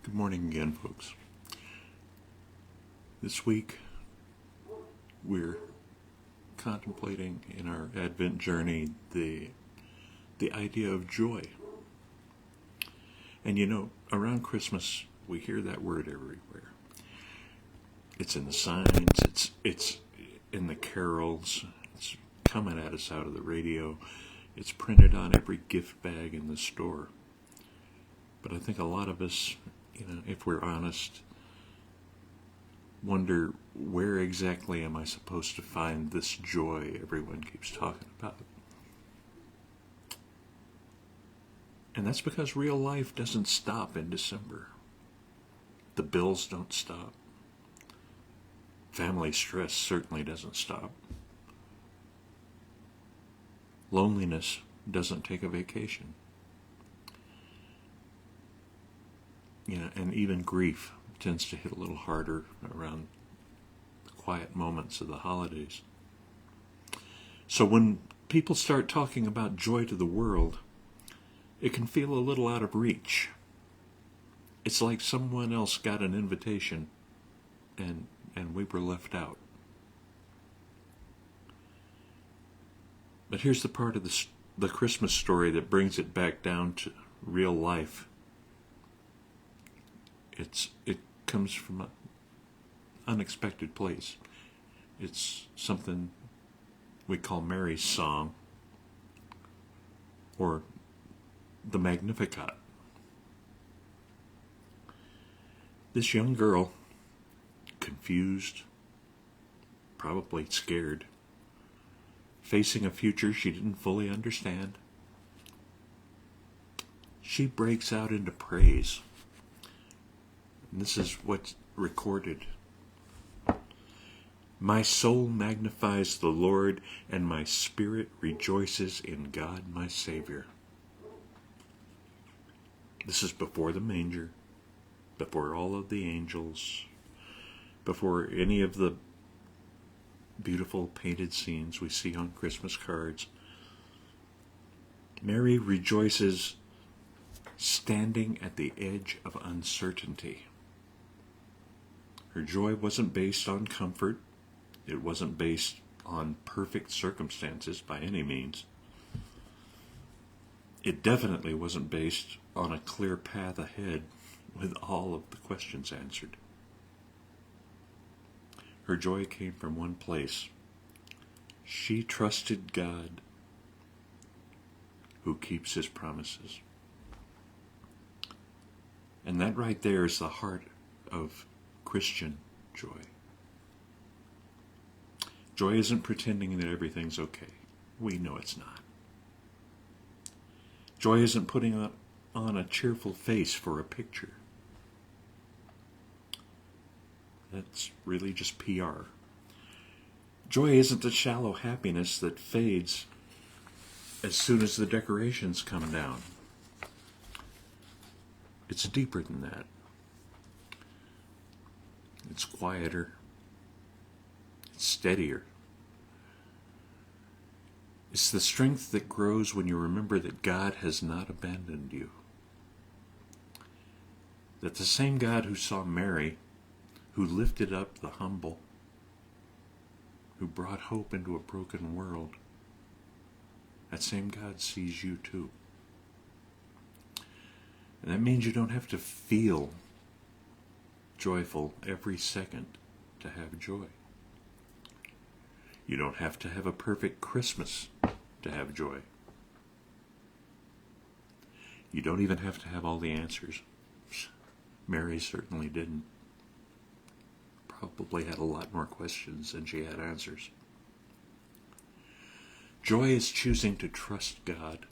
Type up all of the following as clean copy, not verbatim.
Good morning again, folks. This week, we're contemplating in our Advent journey the idea of joy. And you know, around Christmas, we hear that word everywhere. It's in the signs, it's in the carols, it's coming at us out of the radio, it's printed on every gift bag in the store. But I think a lot of us, if we're honest, wonder, where exactly am I supposed to find this joy everyone keeps talking about? And that's because real life doesn't stop in December. The bills don't stop. Family stress certainly doesn't stop. Loneliness doesn't take a vacation. And even grief tends to hit a little harder around the quiet moments of the holidays. So when people start talking about joy to the world, it can feel a little out of reach. It's like someone else got an invitation and we were left out. But here's the part of the Christmas story that brings it back down to real life. It comes from an unexpected place. It's something we call Mary's song, or the Magnificat. This young girl, confused, probably scared, facing a future she didn't fully understand, she breaks out into praise. And this is what's recorded. My soul magnifies the Lord, and my spirit rejoices in God my Savior. This is before the manger, before all of the angels, before any of the beautiful painted scenes we see on Christmas cards. Mary rejoices standing at the edge of uncertainty. Her joy wasn't based on comfort. It wasn't based on perfect circumstances by any means. It definitely wasn't based on a clear path ahead with all of the questions answered. Her joy came from one place. She trusted God, who keeps his promises. And that right there is the heart of Christian joy. Joy isn't pretending that everything's okay. We know it's not. Joy isn't putting on a cheerful face for a picture. That's really just PR. Joy isn't a shallow happiness that fades as soon as the decorations come down. It's deeper than that. It's quieter. It's steadier. It's the strength that grows when you remember that God has not abandoned you. That the same God who saw Mary, who lifted up the humble, who brought hope into a broken world, that same God sees you too. And that means you don't have to feel joyful every second to have joy. You don't have to have a perfect Christmas to have joy. You don't even have to have all the answers. Mary certainly didn't. Probably had a lot more questions than she had answers. Joy is choosing to trust God.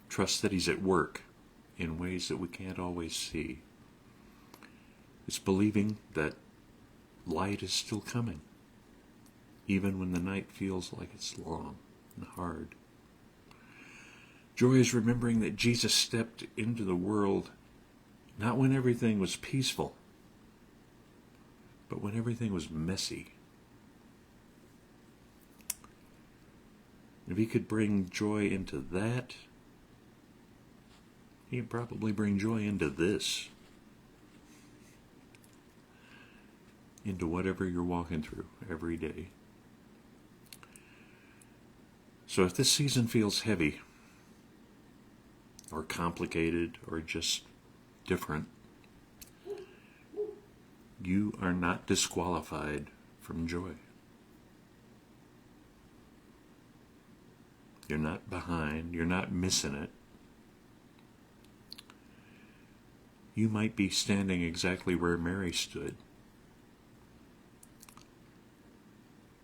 Trust that he's at work in ways that we can't always see. It's believing that light is still coming, even when the night feels like it's long and hard. Joy is remembering that Jesus stepped into the world not when everything was peaceful, but when everything was messy. If he could bring joy into that, He can probably bring joy into this, into whatever you're walking through every day. So if this season feels heavy, or complicated, or just different, you are not disqualified from joy. You're not behind, you're not missing it. You might be standing exactly where Mary stood,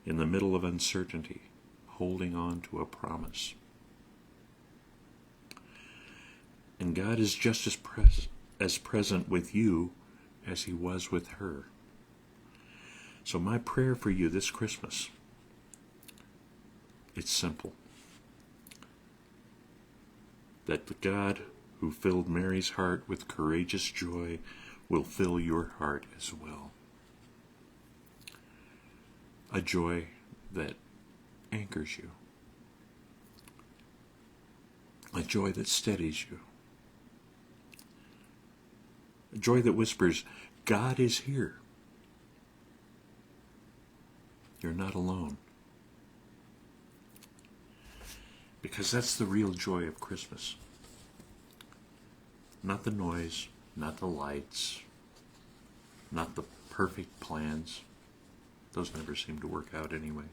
in the middle of uncertainty, holding on to a promise. And God is just as present with you as he was with her. So my prayer for you this Christmas, it's simple. That the God who filled Mary's heart with courageous joy will fill your heart as well. A joy that anchors you. A joy that steadies you. A joy that whispers, God is here. You're not alone. Because that's the real joy of Christmas. Not the noise, not the lights, not the perfect plans. Those never seem to work out anyway.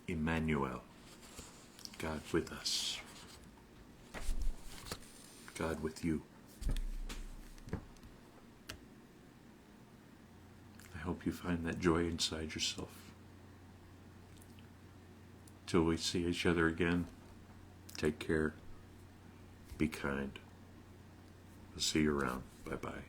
Emmanuel, God with us. God with you. I hope you find that joy inside yourself. Till we see each other again, take care. Be kind. We'll see you around. Bye-bye.